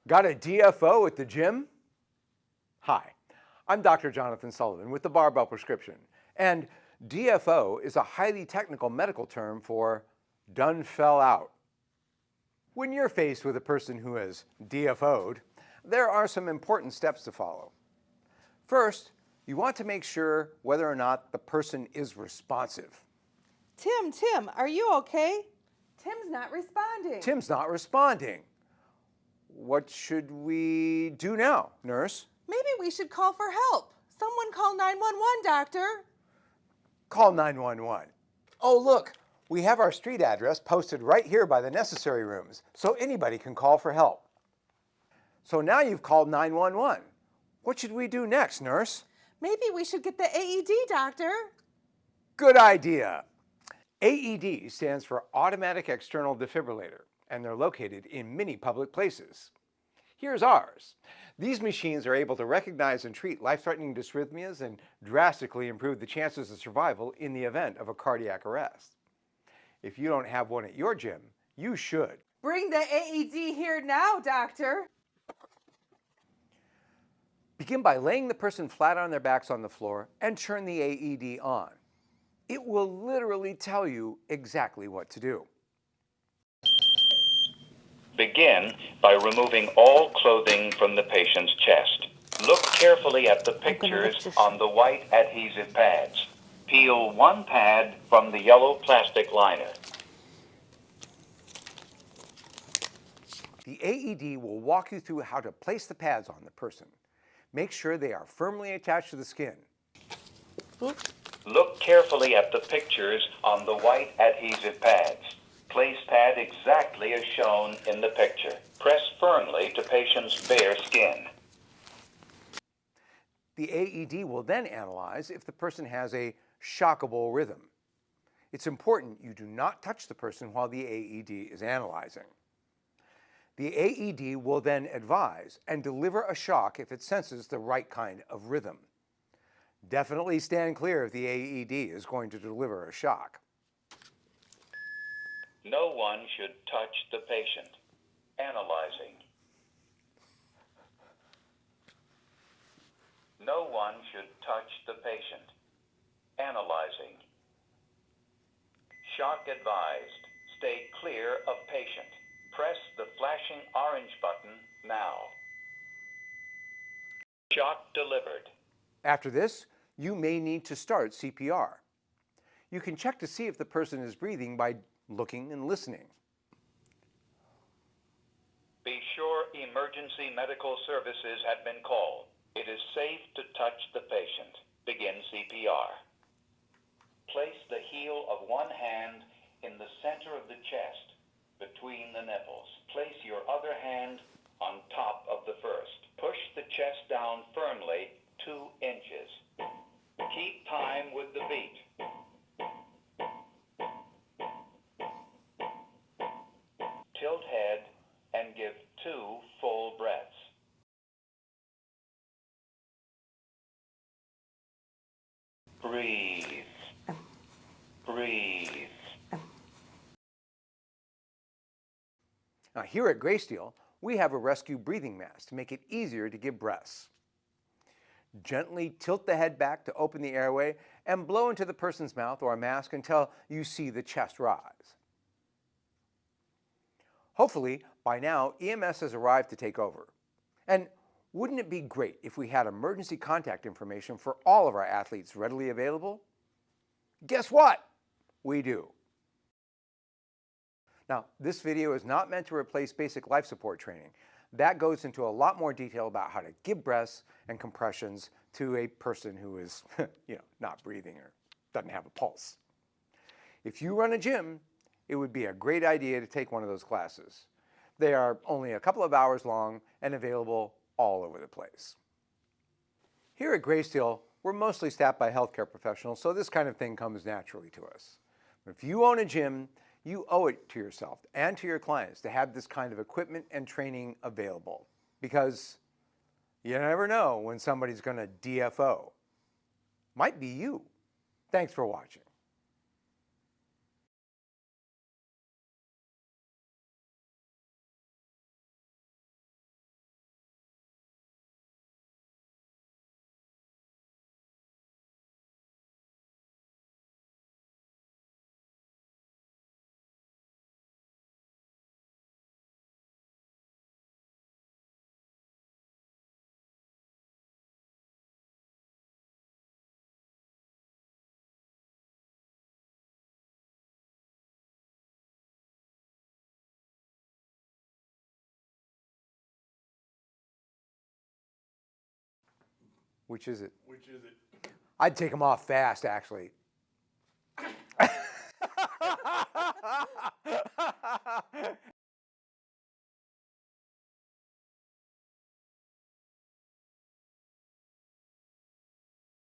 Got a DFO at the gym? Hi, I'm Dr. Jonathon Sullivan with the Barbell Prescription, and DFO is a highly technical medical term for done fell out. When you're faced with a person who has DFO'd, there are some important steps to follow. First, you want to make sure whether or not the person is responsive. Tim, are you okay? Tim's not responding. Tim's not responding. What should we do now, nurse? Maybe we should call for help. Someone call 911, doctor. Call 911. Oh, look, we have our street address posted right here by the necessary rooms, so anybody can call for help. So now you've called 911. What should we do next, nurse? Maybe we should get the AED, doctor. Good idea. AED stands for Automatic External Defibrillator, and they're located in many public places. Here's ours. These machines are able to recognize and treat life-threatening dysrhythmias and drastically improve the chances of survival in the event of a cardiac arrest. If you don't have one at your gym, you should. Bring the AED here now, doctor. Begin by laying the person flat on their backs on the floor and turn the AED on. It will literally tell you exactly what to do. Begin by removing all clothing from the patient's chest. Look carefully at the pictures on the white adhesive pads. Peel one pad from the yellow plastic liner. The AED will walk you through how to place the pads on the person. Make sure they are firmly attached to the skin. Look carefully at the pictures on the white adhesive pads. Place pad exactly as shown in the picture. Press firmly to patient's bare skin. The AED will then analyze if the person has a shockable rhythm. It's important you do not touch the person while the AED is analyzing. The AED will then advise and deliver a shock if it senses the right kind of rhythm. Definitely stand clear if the AED is going to deliver a shock. No one should touch the patient. Analyzing. No one should touch the patient. Analyzing. Shock advised. Stay clear of patient. Press the flashing orange button now. Shock delivered. After this, you may need to start CPR. You can check to see if the person is breathing by looking and listening. Be sure emergency medical services have been called. It is safe to touch the patient. Begin CPR. Place the heel of one hand in the center of the chest, between the nipples. Place your other hand on top of the first. Push the chest down firmly 2 inches. Keep time with the beat. Tilt head and give 2 full breaths. Breathe. Breathe. Now here at Greysteel, we have a rescue breathing mask to make it easier to give breaths. Gently tilt the head back to open the airway and blow into the person's mouth or mask until you see the chest rise. Hopefully, by now, EMS has arrived to take over. And wouldn't it be great if we had emergency contact information for all of our athletes readily available? Guess what? We do. Now, this video is not meant to replace basic life support training. That goes into a lot more detail about how to give breaths and compressions to a person who is, not breathing or doesn't have a pulse. If you run a gym, it would be a great idea to take one of those classes. They are only a couple of hours long and available all over the place. Here at Greysteel, we're mostly staffed by healthcare professionals, so this kind of thing comes naturally to us. But if you own a gym, you owe it to yourself and to your clients to have this kind of equipment and training available, because you never know when somebody's going to DFO. Might be you. Thanks for watching. Which is it? Which is it? I'd take them off fast, actually.